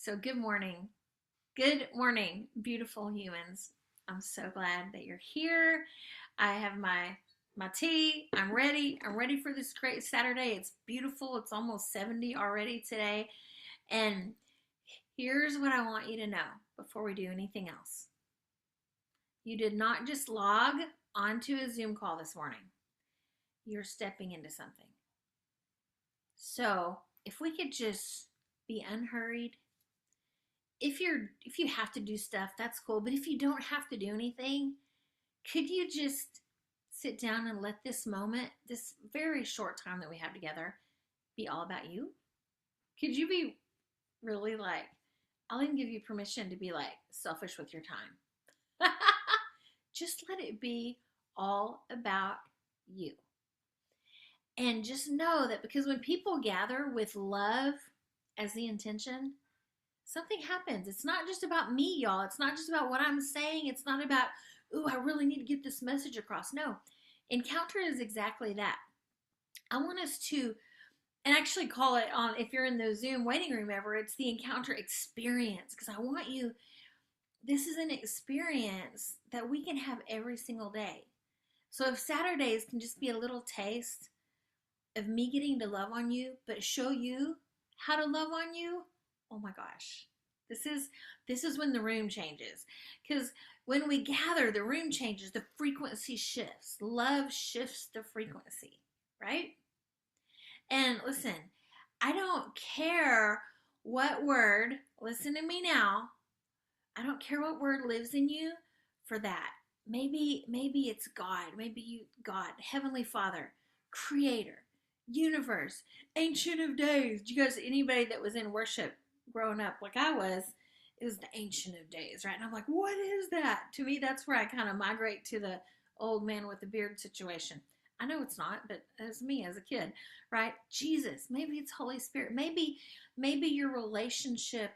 So good morning. Good morning, beautiful humans. I'm so glad that you're here. I have my tea. I'm ready. I'm ready for this great Saturday. It's beautiful. It's almost 70 already today. And here's what I want you to know before we do anything else. You did not just log onto a Zoom call this morning. You're stepping into something. So, if we could just be unhurried, if you have to do stuff, that's cool. But if you don't have to do anything, could you just sit down and let this moment, this very short time that we have together, be all about you? Could you be really like, I'll even give you permission to be like selfish with your time. Just let it be all about you. And just know that because when people gather with love as the intention, something happens. It's not just about me, y'all. It's not just about what I'm saying. It's not about, ooh, I really need to get this message across. No, encounter is exactly that. I want us to, and actually call it on, if you're in the Zoom waiting room ever, it's the encounter experience. Because I want you, this is an experience that we can have every single day. So if Saturdays can just be a little taste of me getting to love on you, but show you how to love on you, oh my gosh, this is when the room changes. Because when we gather, the room changes, the frequency shifts. Love shifts the frequency, right? And listen, I don't care what word, listen to me now, I don't care what word lives in you for that. Maybe it's God, God, Heavenly Father, Creator, Universe, Ancient of Days. Do you guys, anybody that was in worship growing up like I was, it was the Ancient of Days, right? And I'm like, what is that? To me, that's where I kind of migrate to the old man with the beard situation. I know it's not, but as me as a kid, right? Jesus, maybe it's Holy Spirit. Maybe your relationship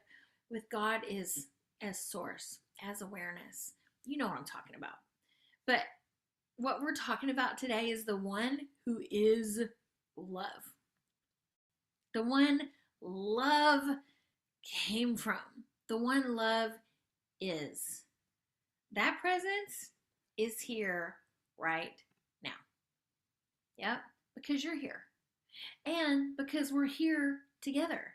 with God is as source, as awareness. You know what I'm talking about. But what we're talking about today is the one who is love. The one love came from. The one love is. That presence is here right now. Yep, because you're here. And because we're here together.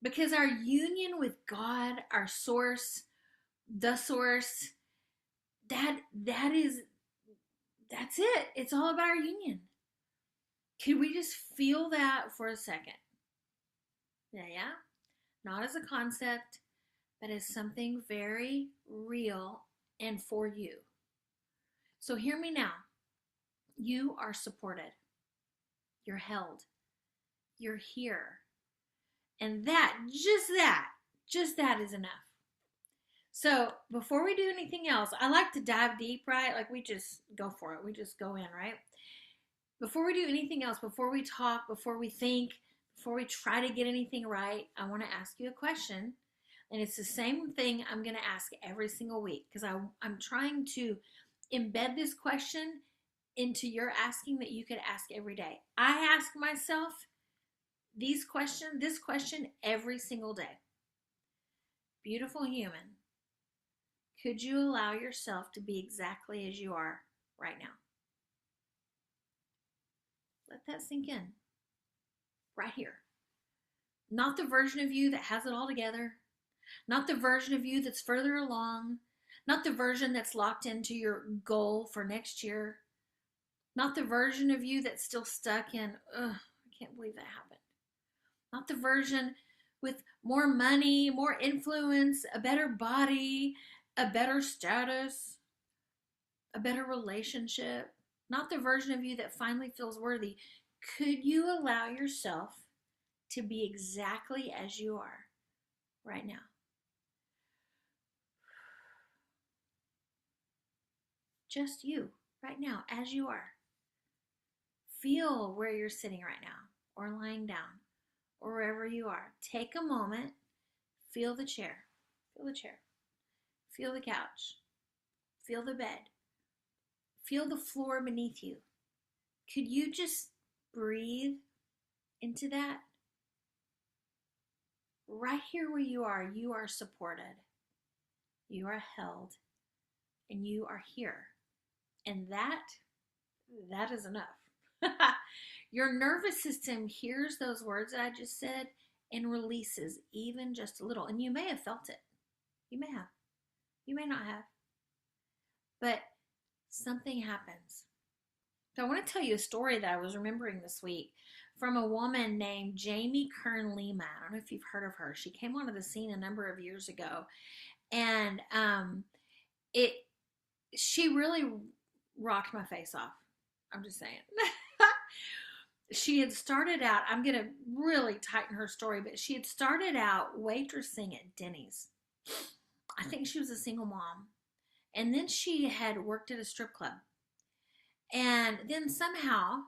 Because our union with God, our source, the source, that's it. It's all about our union. Can we just feel that for a second? Yeah. Not as a concept, but as something very real and for you. So hear me now. You are supported. You're held. You're here. And just that is enough. So before we do anything else, I like to dive deep, right? Like we just go for it. We just go in, right? Before we do anything else, before we talk, before we think, before we try to get anything right, I want to ask you a question. And it's the same thing I'm going to ask every single week because I'm trying to embed this question into your asking that you could ask every day. I ask myself this question every single day. Beautiful human, could you allow yourself to be exactly as you are right now? Let that sink in. Right here. Not the version of you that has it all together. Not the version of you that's further along. Not the version that's locked into your goal for next year. Not the version of you that's still stuck in, I can't believe that happened. Not the version with more money, more influence, a better body, a better status, a better relationship. Not the version of you that finally feels worthy. Could you allow yourself to be exactly as you are right now? Just you right now, as you are. Feel where you're sitting right now, or lying down, or wherever you are. Take a moment, feel the chair, feel the couch, feel the bed, feel the floor beneath you. Could you just breathe into that? right here where you are supported, you are held, and you are here. And that is enough. Your nervous system hears those words that I just said and releases even just a little. And you may have felt it. You may have. You may not have. But something happens. So I want to tell you a story that I was remembering this week from a woman named Jamie Kern Lima. I don't know if you've heard of her. She came onto the scene a number of years ago. And it she really rocked my face off. I'm just saying. She had started out, I'm going to really tighten her story, but she had started out waitressing at Denny's. I think she was a single mom. And then she had worked at a strip club. And then somehow,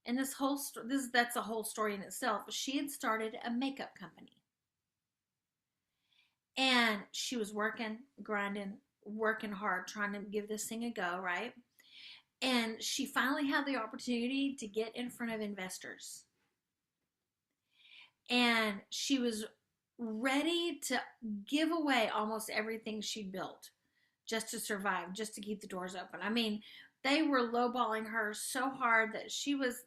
and that's a whole story in itself, she had started a makeup company. And she was working, grinding, working hard, trying to give this thing a go, right? And she finally had the opportunity to get in front of investors. And she was ready to give away almost everything she'd built just to survive, just to keep the doors open. I mean, they were lowballing her so hard that she was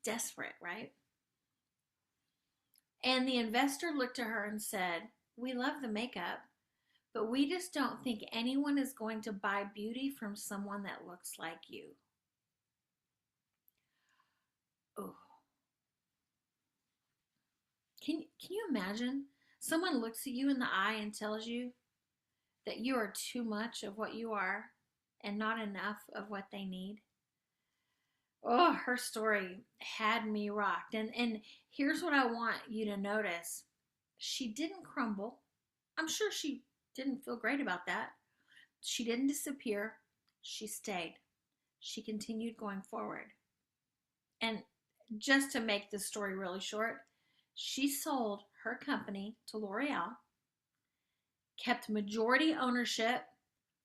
desperate, right? And the investor looked at her and said, "We love the makeup, but we just don't think anyone is going to buy beauty from someone that looks like you." Oh. Can you imagine? Someone looks at you in the eye and tells you that you are too much of what you are and not enough of what they need. Oh, her story had me rocked. And here's what I want you to notice. She didn't crumble. I'm sure she didn't feel great about that. She didn't disappear. She stayed. She continued going forward. And just to make this story really short, she sold her company to L'Oreal, kept majority ownership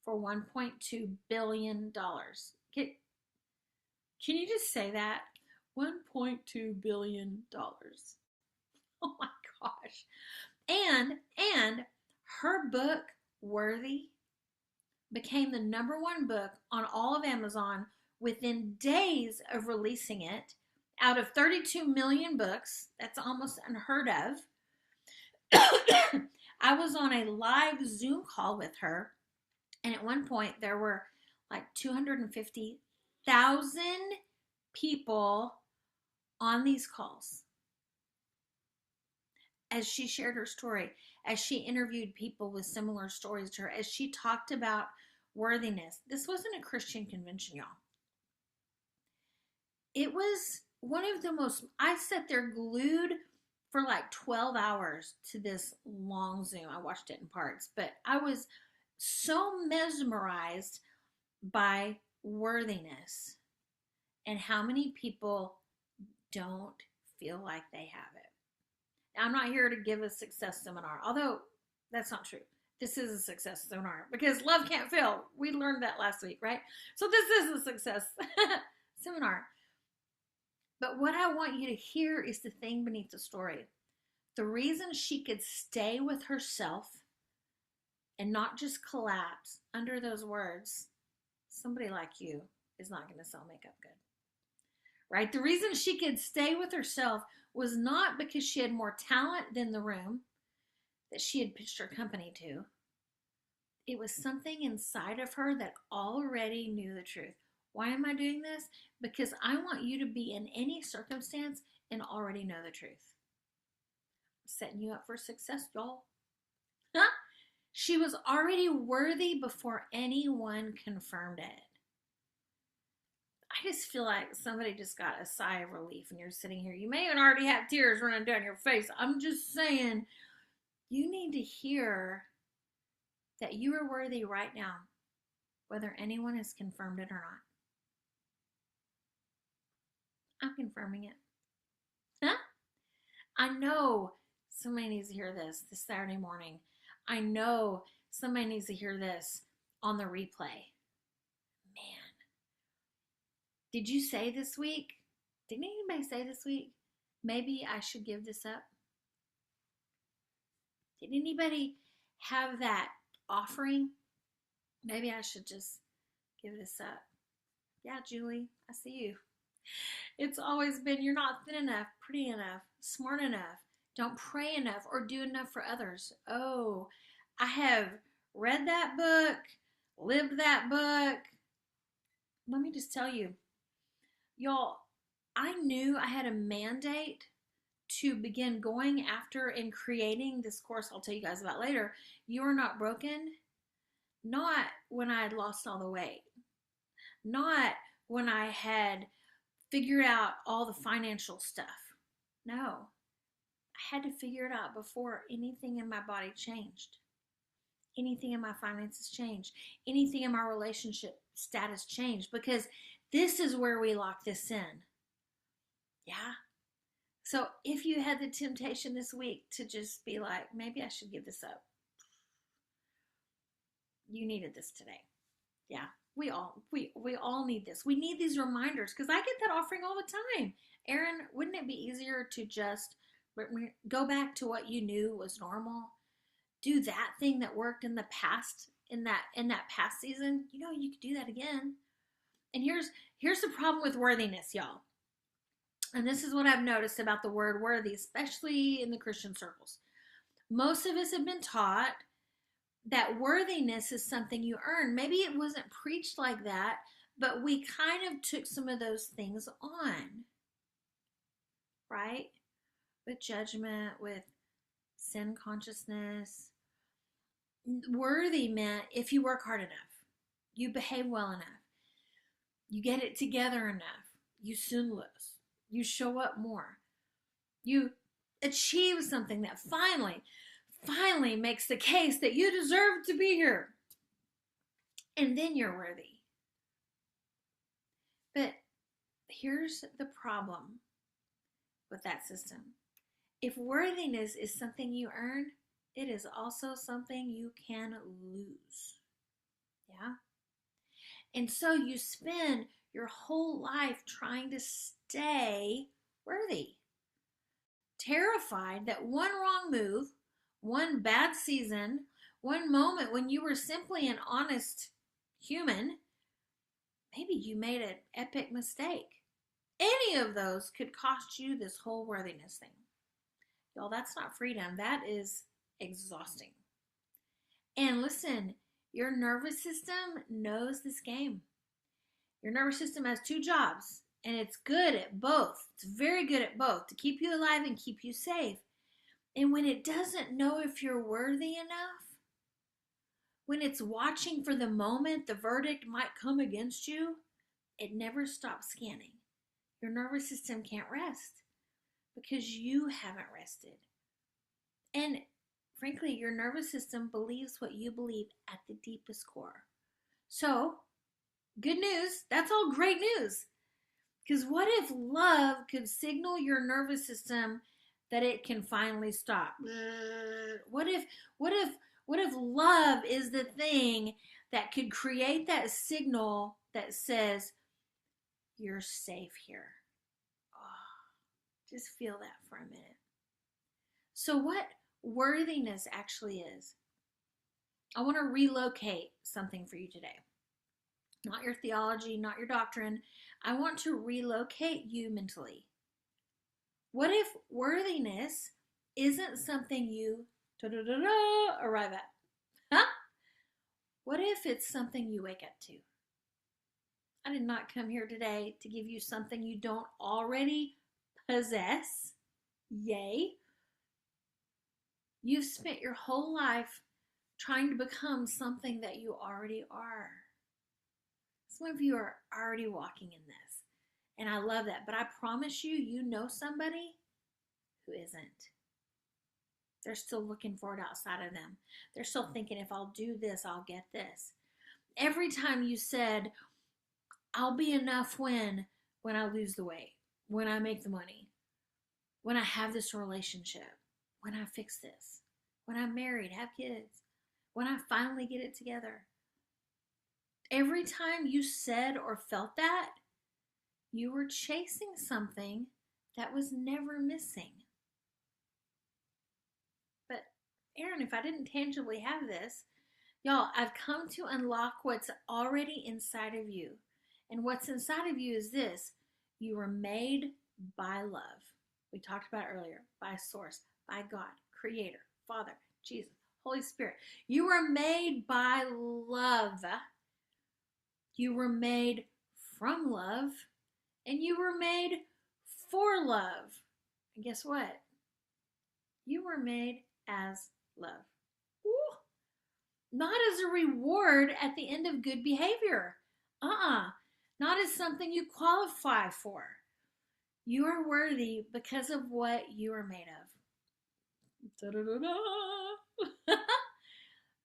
for $1.2 billion. Can you just say that? $1.2 billion. Oh my gosh. And her book, Worthy, became the #1 book on all of Amazon within days of releasing it. Out of 32 million books, that's almost unheard of. I was on a live Zoom call with her, and at one point there were like 250,000 people on these calls. As she shared her story, as she interviewed people with similar stories to her, as she talked about worthiness. This wasn't a Christian convention, y'all. It was one of the most, I sat there glued for like 12 hours to this long Zoom. I watched it in parts, but I was so mesmerized by worthiness and how many people don't feel like they have it. Now, I'm not here to give a success seminar, although that's not true. This is a success seminar because love can't fail. We learned that last week, right? So this is a success seminar. But what I want you to hear is the thing beneath the story. The reason she could stay with herself and not just collapse under those words, somebody like you is not going to sell makeup good. Right? The reason she could stay with herself was not because she had more talent than the room that she had pitched her company to. It was something inside of her that already knew the truth. Why am I doing this? Because I want you to be in any circumstance and already know the truth. I'm setting you up for success, y'all. Huh? She was already worthy before anyone confirmed it. I just feel like somebody just got a sigh of relief and you're sitting here. You may even already have tears running down your face. I'm just saying, you need to hear that you are worthy right now, whether anyone has confirmed it or not. I'm confirming it. Huh? I know somebody needs to hear this Saturday morning. I know somebody needs to hear this on the replay. Man. Did you say this week? Did anybody say this week, maybe I should give this up? Did anybody have that offering? Maybe I should just give this up. Yeah, Julie, I see you. It's always been you're not thin enough, pretty enough, smart enough, don't pray enough, or do enough for others. Oh, I have read that book, lived that book. Let me just tell you, y'all, I knew I had a mandate to begin going after and creating this course I'll tell you guys about later. You Are Not Broken. Not when I had lost all the weight, not when I had figured out all the financial stuff. No, I had to figure it out before anything in my body changed, anything in my finances changed, anything in my relationship status changed, because this is where we lock this in. Yeah. So if you had the temptation this week to just be like, maybe I should give this up, you needed this today. Yeah, we all need this. We need these reminders, because I get that offering all the time. Aaron, wouldn't it be easier to just go back to what you knew was normal? Do that thing that worked in the past, in that past season. You know, you could do that again. And here's the problem with worthiness, y'all. And this is what I've noticed about the word worthy, especially in the Christian circles. Most of us have been taught that worthiness is something you earn. Maybe it wasn't preached like that, but we kind of took some of those things on, right? With judgment, with sin consciousness. Worthy meant if you work hard enough, you behave well enough, you get it together enough, you sin less, you show up more, you achieve something that finally makes the case that you deserve to be here. And then you're worthy. But here's the problem with that system. If worthiness is something you earn, it is also something you can lose. Yeah? And so you spend your whole life trying to stay worthy, terrified that one wrong move, one bad season, one moment when you were simply an honest human, maybe you made an epic mistake. Any of those could cost you this whole worthiness thing. Y'all, that's not freedom. That is exhausting. And listen, your nervous system knows this game. Your nervous system has two jobs, and it's good at both. It's very good at both, to keep you alive and keep you safe. And when it doesn't know if you're worthy enough, when it's watching for the moment the verdict might come against you, it never stops scanning. Your nervous system can't rest because you haven't rested. And frankly, your nervous system believes what you believe at the deepest core. So, good news, that's all great news. Because what if love could signal your nervous system that it can finally stop? What if love is the thing that could create that signal that says, you're safe here? Oh, just feel that for a minute. So what worthiness actually is, I want to relocate something for you today. Not your theology, not your doctrine. I want to relocate you mentally. What if worthiness isn't something you arrive at? Huh? What if it's something you wake up to? I did not come here today to give you something you don't already possess. Yay. You've spent your whole life trying to become something that you already are. Some of you are already walking in this, and I love that. But I promise you, you know somebody who isn't. They're still looking for it outside of them. They're still thinking, if I'll do this, I'll get this. Every time you said, I'll be enough when I lose the weight, when I make the money, when I have this relationship, when I fix this, when I'm married, have kids, when I finally get it together. Every time you said or felt that, you were chasing something that was never missing. But Aaron, if I didn't tangibly have this, y'all, I've come to unlock what's already inside of you. And what's inside of you is this: you were made by love. We talked about earlier, by source, by God, Creator, Father, Jesus, Holy Spirit. You were made by love. You were made from love, and you were made for love. And guess what? You were made as love. Ooh. Not as a reward at the end of good behavior. Not as something you qualify for. You are worthy because of what you are made of. Da-da-da-da.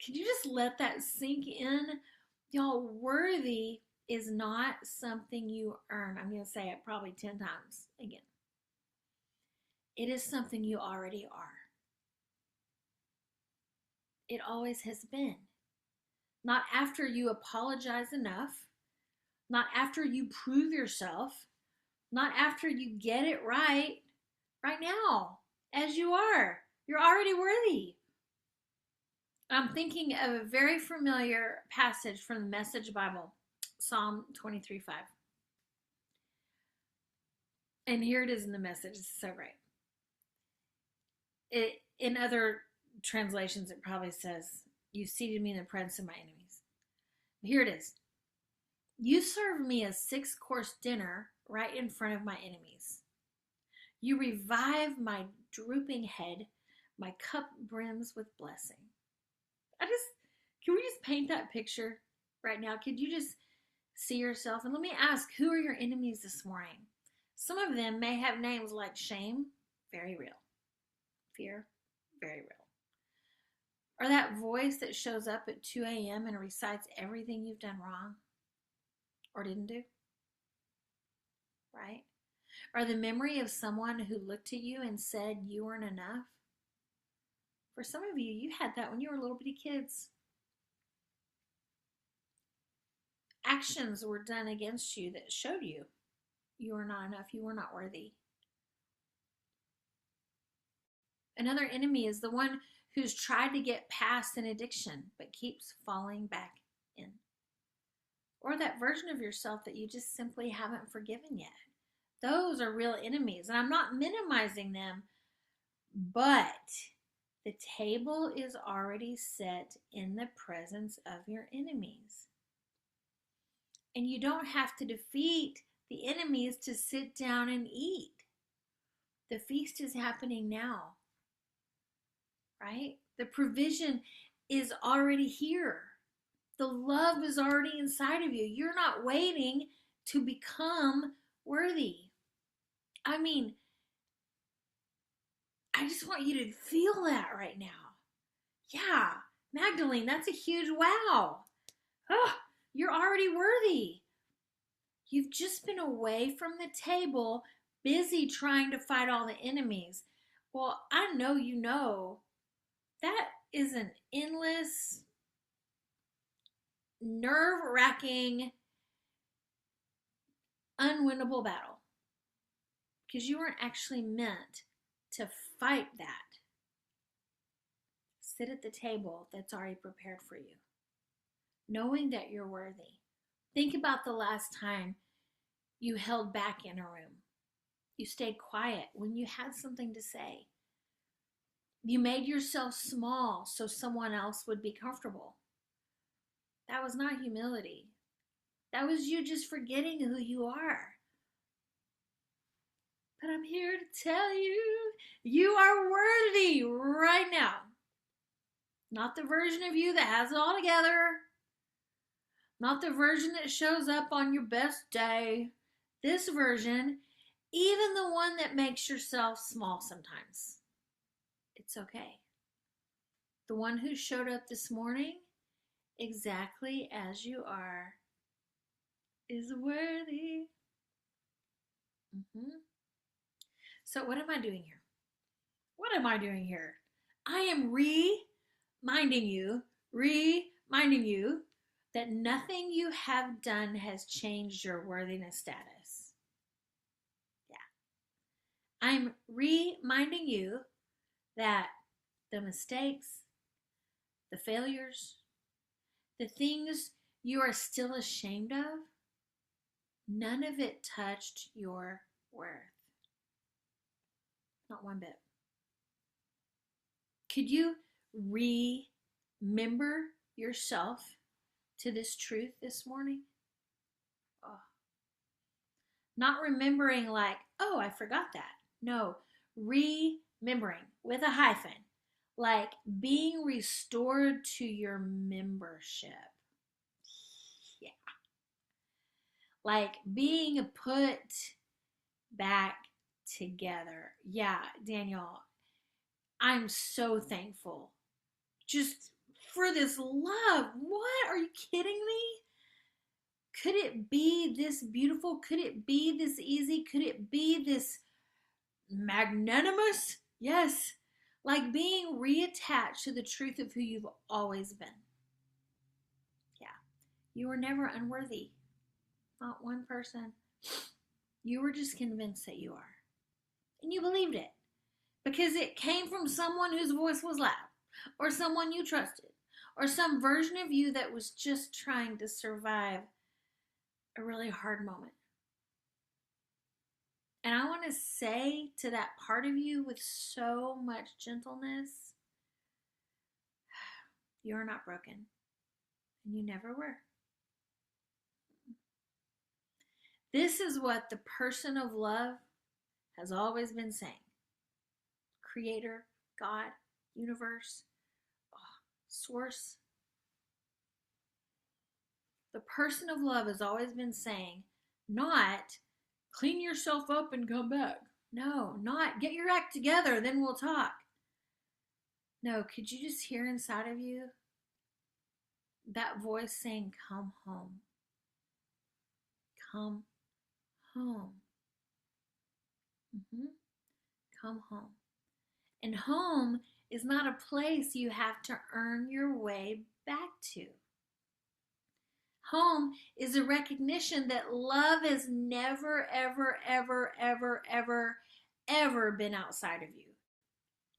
Can you just let that sink in? Y'all, worthy is not something you earn. I'm going to say it probably 10 times again. It is something you already are. It always has been. Not after you apologize enough, not after you prove yourself, not after you get it right. Right now, as you are, you're already worthy. I'm thinking of a very familiar passage from the Message Bible, Psalm 23:5. And here it is in the Message. It's so great. In other translations, it probably says, "You seated me in the presence of my enemies." Here it is. You serve me a 6-course dinner right in front of my enemies. You revive my drooping head. My cup brims with blessing. Can we just paint that picture right now? Could you just see yourself? And let me ask, who are your enemies this morning? Some of them may have names like shame, very real. Fear, very real. Or that voice that shows up at 2 a.m. and recites everything you've done wrong or didn't do, right? Or the memory of someone who looked at you and said you weren't enough. For some of you, you had that when you were little bitty kids. Actions were done against you that showed you you were not enough, you were not worthy. Another enemy is the one who's tried to get past an addiction but keeps falling back in. Or that version of yourself that you just simply haven't forgiven yet. Those are real enemies, and I'm not minimizing them, but the table is already set in the presence of your enemies. And you don't have to defeat the enemies to sit down and eat. The feast is happening now, right? The provision is already here. The love is already inside of you. You're not waiting to become worthy. I mean, I just want you to feel that right now. Yeah, Magdalene, that's a huge wow. Oh, you're already worthy. You've just been away from the table, busy trying to fight all the enemies. Well, I know you know that is an endless, nerve-wracking, unwinnable battle. Because you weren't actually meant to fight that. Sit at the table that's already prepared for you, knowing that you're worthy. Think about the last time you held back in a room. You stayed quiet when you had something to say. You made yourself small so someone else would be comfortable. That was not humility. That was you just forgetting who you are. But I'm here to tell you, you are worthy right now. Not the version of you that has it all together. Not the version that shows up on your best day. This version, even the one that makes yourself small sometimes. It's okay. The one who showed up this morning, exactly as you are, is worthy. So what am I doing here? What am I doing here? I am reminding you that nothing you have done has changed your worthiness status. Yeah. I'm reminding you that the mistakes, the failures, the things you are still ashamed of, none of it touched your worth. Not one bit. Could you remember yourself to this truth this morning? Oh. Not remembering like, oh, I forgot that. No, remembering with a hyphen, like being restored to your membership. Yeah. Like being put back together. Yeah, Daniel, I'm so thankful just for this love. What? Are you kidding me? Could it be this beautiful? Could it be this easy? Could it be this magnanimous? Yes. Like being reattached to the truth of who you've always been. Yeah. You were never unworthy. Not one person. You were just convinced that you are. And you believed it. Because it came from someone whose voice was loud. Or someone you trusted. Or some version of you that was just trying to survive a really hard moment. And I want to say to that part of you with so much gentleness, you're not broken. And you never were. This is what the person of love has always been saying. Creator, God, universe, source. The person of love has always been saying, not clean yourself up and come back. No, not get your act together, then we'll talk. No, could you just hear inside of you that voice saying, come home. Come home. Come home. And home is not a place you have to earn your way back to. Home is a recognition that love has never, ever, ever, ever, ever, ever been outside of you.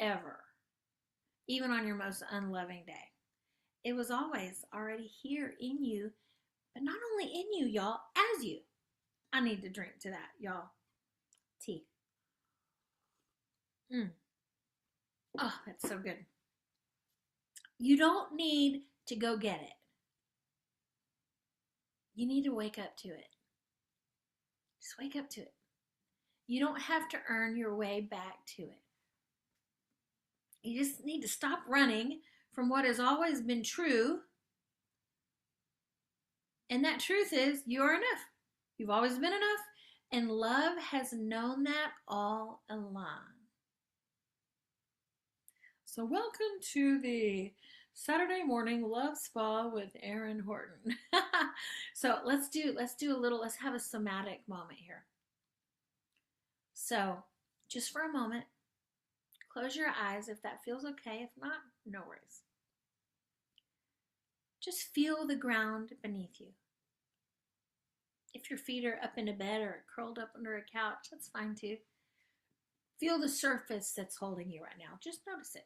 Ever. Even on your most unloving day. It was always already here in you, but not only in you, y'all, as you. I need to drink to that, y'all. Tea. Oh, that's so good. You don't need to go get it. You need to wake up to it. Just wake up to it. You don't have to earn your way back to it. You just need to stop running from what has always been true. And that truth is you are enough. You've always been enough. And love has known that all along. So welcome to the Saturday morning love spa with Erin Horton. So let's have a somatic moment here. So just for a moment, close your eyes if that feels okay. If not, no worries. Just feel the ground beneath you. If your feet are up in a bed or curled up under a couch, that's fine too. Feel the surface that's holding you right now. Just notice it.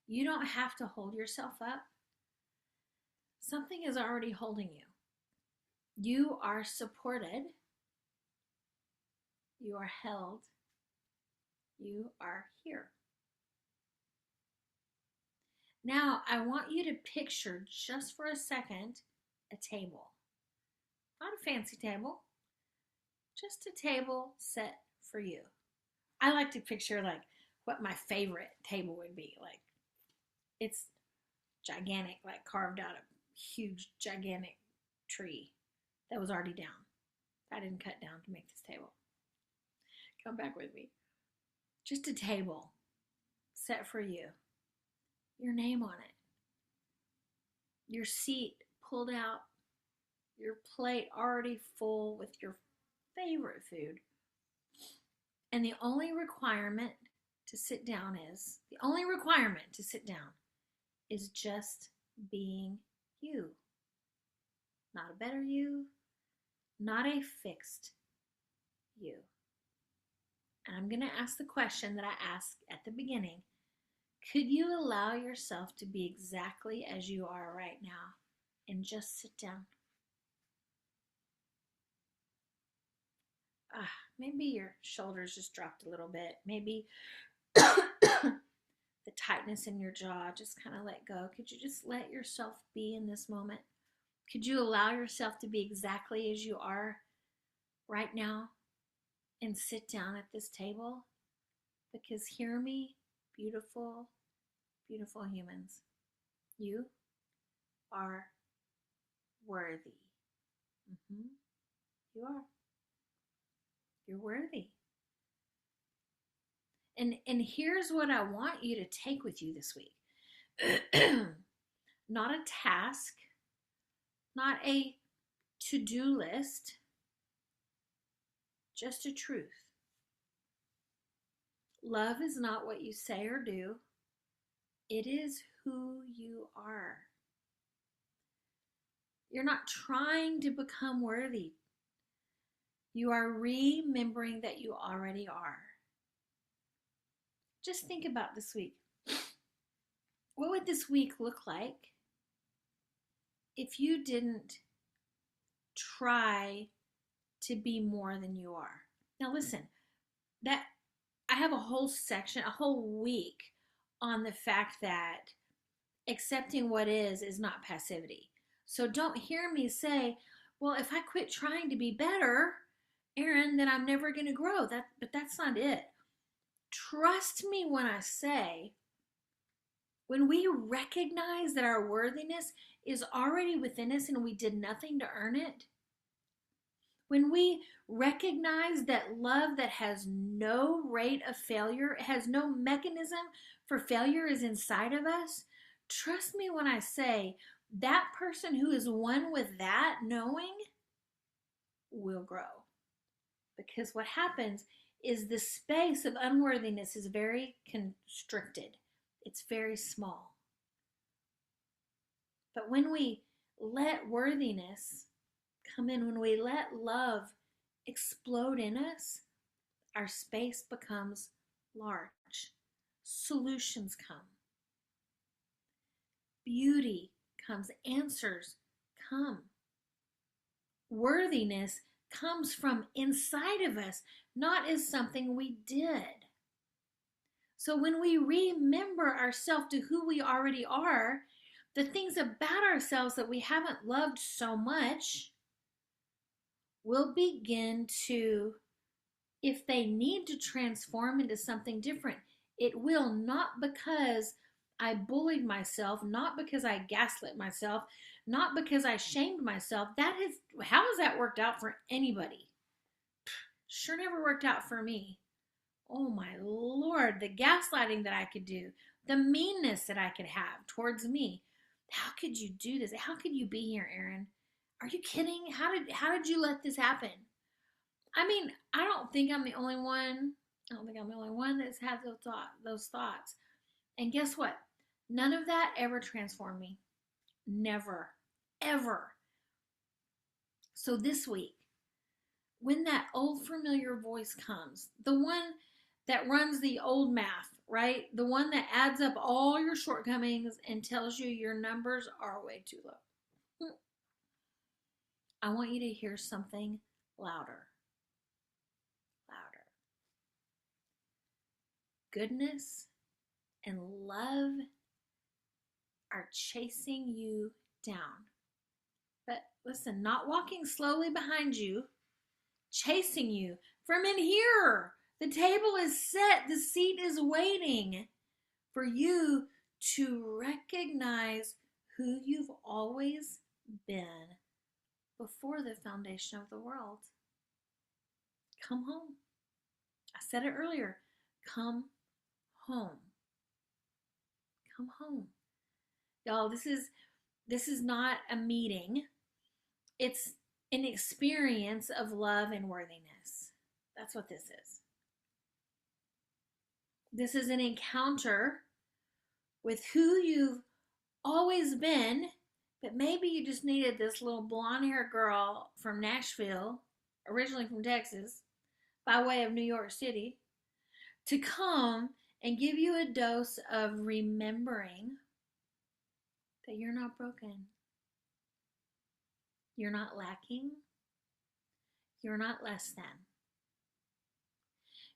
You don't have to hold yourself up. Something is already holding you. You are supported. You are held. You are here. Now, I want you to picture, just for a second, a table. Not a fancy table. Just a table set for you. I like to picture like what my favorite table would be. Like, it's gigantic, like carved out a huge, gigantic tree that was already down. I didn't cut down to make this table. Come back with me. Just a table set for you. Your name on it. Your seat pulled out. Your plate already full with your favorite food. And the only requirement to sit down is just being you. Not a better you, not a fixed you. And I'm going to ask the question that I asked at the beginning. Could you allow yourself to be exactly as you are right now and just sit down? Maybe your shoulders just dropped a little bit. Maybe the tightness in your jaw just kind of let go. Could you just let yourself be in this moment? Could you allow yourself to be exactly as you are right now and sit down at this table? Because hear me, beautiful, beautiful humans, you are worthy. Mm-hmm. You are. You're worthy. And here's what I want you to take with you this week. Not a task, not a to-do list, just a truth. Love is not what you say or do. It is who you are. You're not trying to become worthy. You are remembering that you already are. Just think about this week. What would this week look like if you didn't try to be more than you are? Now listen, that I have a whole section, a whole week on the fact that accepting what is not passivity. So don't hear me say, well, if I quit trying to be better, Erin, then I'm never going to grow. But that's not it. Trust me when I say, when we recognize that our worthiness is already within us and we did nothing to earn it, when we recognize that love that has no rate of failure, has no mechanism for failure is inside of us, trust me when I say that person who is one with that knowing will grow. Because what happens is the space of unworthiness is very constricted. It's very small. But when we let worthiness come in, when we let love explode in us, our space becomes large. Solutions come. Beauty comes. Answers come. Worthiness comes from inside of us, not as something we did. So when we remember ourselves to who we already are, the things about ourselves that we haven't loved so much will begin to, if they need to transform into something different, it will, not because I bullied myself, not because I gaslit myself, not because I shamed myself. How has that worked out for anybody? Sure never worked out for me. Oh my Lord, the gaslighting that I could do, the meanness that I could have towards me. How could you do this? How could you be here, Erin? Are you kidding? How did you let this happen? I mean, I don't think I'm the only one. I don't think I'm the only one that's had those thoughts. And guess what? None of that ever transformed me. Never. Ever. So this week, when that old familiar voice comes, the one that runs the old math, right? The one that adds up all your shortcomings and tells you your numbers are way too low. I want you to hear something louder. Louder. Goodness and love are chasing you down. But listen, not walking slowly behind you, chasing you from in here. The table is set. The seat is waiting for you to recognize who you've always been before the foundation of the world. Come home. I said it earlier. Come home. Come home. Y'all, this is not a meeting. It's an experience of love and worthiness. That's what this is. This is an encounter with who you've always been, but maybe you just needed this little blonde-haired girl from Nashville, originally from Texas, by way of New York City, to come and give you a dose of remembering that you're not broken. You're not lacking. You're not less than.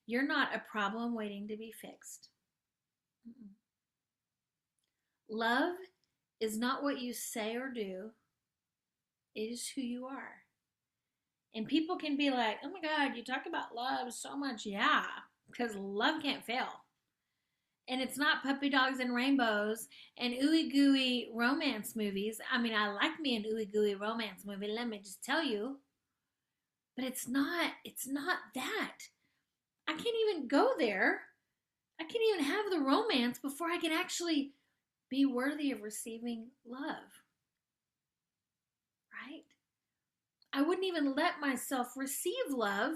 You're not a problem waiting to be fixed. Mm-mm. Love is not what you say or do, it is who you are. And people can be like, oh my God, you talk about love so much. Yeah, because love can't fail. And it's not puppy dogs and rainbows and ooey gooey romance movies. I mean, I like me an ooey gooey romance movie, let me just tell you. But it's not that. I can't even go there. I can't even have the romance before I can actually be worthy of receiving love. Right? I wouldn't even let myself receive love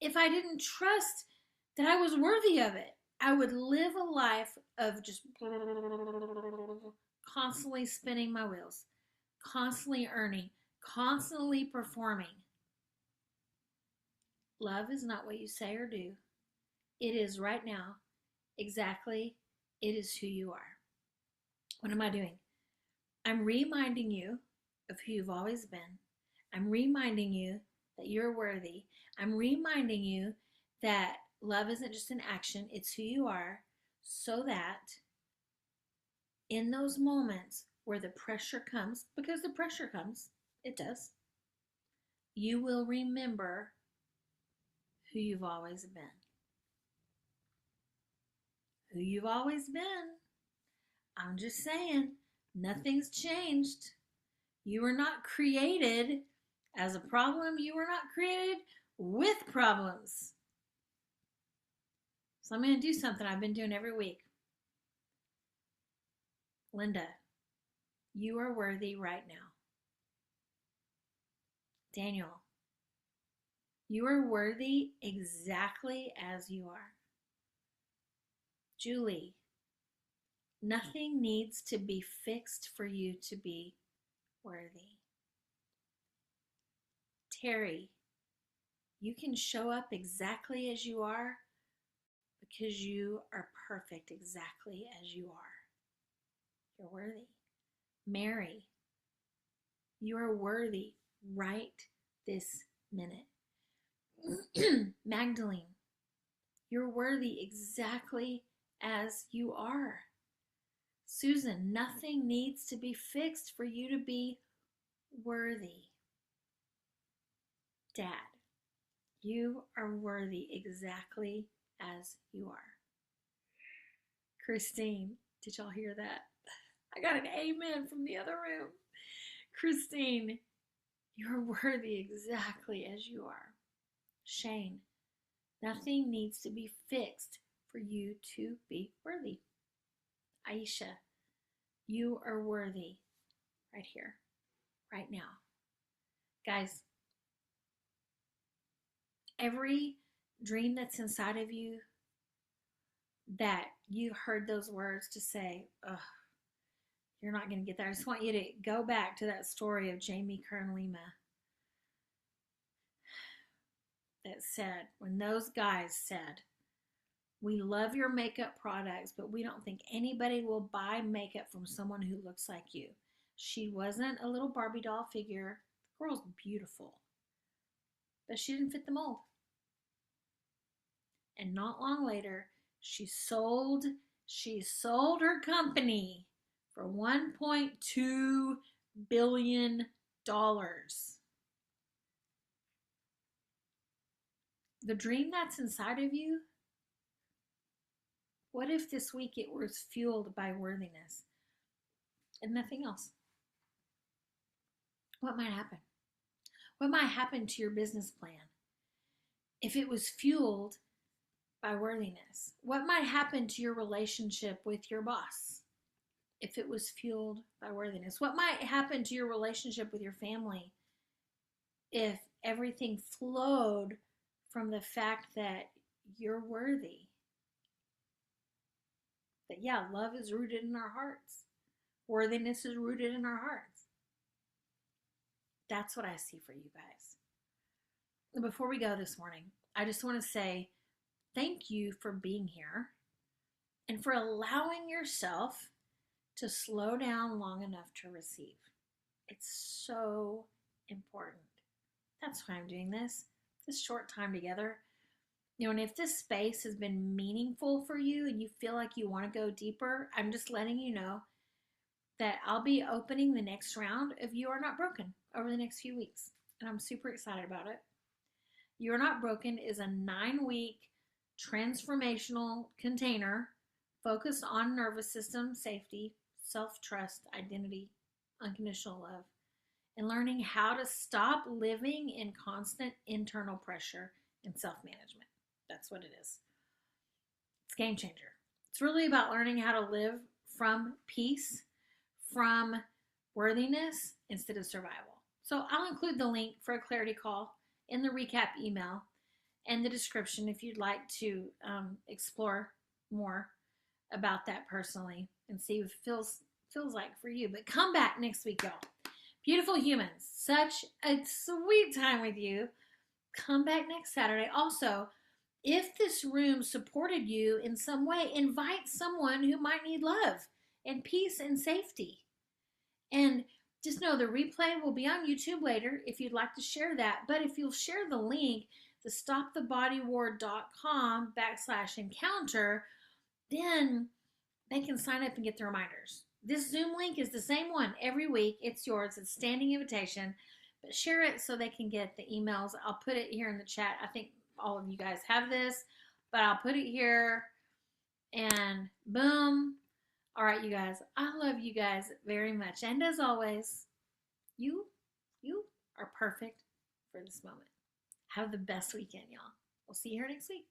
if I didn't trust that I was worthy of it. I would live a life of just constantly spinning my wheels, constantly earning, constantly performing. Love is not what you say or do. It is right now, exactly, it is who you are. What am I doing? I'm reminding you of who you've always been. I'm reminding you that you're worthy. I'm reminding you that love isn't just an action, it's who you are, so that in those moments where the pressure comes, because the pressure comes, it does, you will remember who you've always been. Who you've always been. I'm just saying, nothing's changed. You were not created as a problem. You were not created with problems. So I'm going to do something I've been doing every week. Linda, you are worthy right now. Daniel, you are worthy exactly as you are. Julie, nothing needs to be fixed for you to be worthy. Terry, you can show up exactly as you are because you are perfect exactly as you are. You're worthy. Mary, you are worthy right this minute. Magdalene, you're worthy exactly as you are. Susan, nothing needs to be fixed for you to be worthy. Dad, you are worthy exactly as you are. Christine, did y'all hear that? I got an amen from the other room. Christine, you're worthy exactly as you are. Shane, nothing needs to be fixed for you to be worthy. Aisha, you are worthy right here, right now. Guys, every dream that's inside of you that you've heard those words to say, ugh, you're not going to get that. I just want you to go back to that story of Jamie Kern Lima that said, when those guys said, we love your makeup products, but we don't think anybody will buy makeup from someone who looks like you. She wasn't a little Barbie doll figure. The girl's beautiful, but she didn't fit the mold. And not long later, she sold her company for $1.2 billion. The dream that's inside of you, what if this week it was fueled by worthiness and nothing else? What might happen? What might happen to your business plan if it was fueled by worthiness? What might happen to your relationship with your boss if it was fueled by worthiness? What might happen to your relationship with your family if everything flowed from the fact that you're worthy? That, yeah, love is rooted in our hearts. Worthiness is rooted in our hearts. That's what I see for you guys. Before we go this morning, I just want to say thank you for being here and for allowing yourself to slow down long enough to receive. It's so important. That's why I'm doing this short time together. And if this space has been meaningful for you and you feel like you want to go deeper, I'm just letting you know that I'll be opening the next round of You Are Not Broken over the next few weeks. And I'm super excited about it. You Are Not Broken is a 9-week transformational container focused on nervous system safety, self-trust, identity, unconditional love, and learning how to stop living in constant internal pressure and self-management. That's what it is. It's a game changer. It's really about learning how to live from peace, from worthiness instead of survival. So I'll include the link for a clarity call in the recap email and the description if you'd like to explore more about that personally and see what it feels like for you. But come back next week, y'all. Beautiful humans, such a sweet time with you. Come back next Saturday. Also, if this room supported you in some way, invite someone who might need love and peace and safety. And just know the replay will be on YouTube later if you'd like to share that. But if you'll share the link to stopthebodywar.com/encounter, then they can sign up and get the reminders. This Zoom link is the same one every week. It's yours. It's a standing invitation. But share it so they can get the emails. I'll put it here in the chat. I think all of you guys have this, but I'll put it here. And boom. All right, you guys. I love you guys very much. And as always, you are perfect for this moment. Have the best weekend, y'all. We'll see you here next week.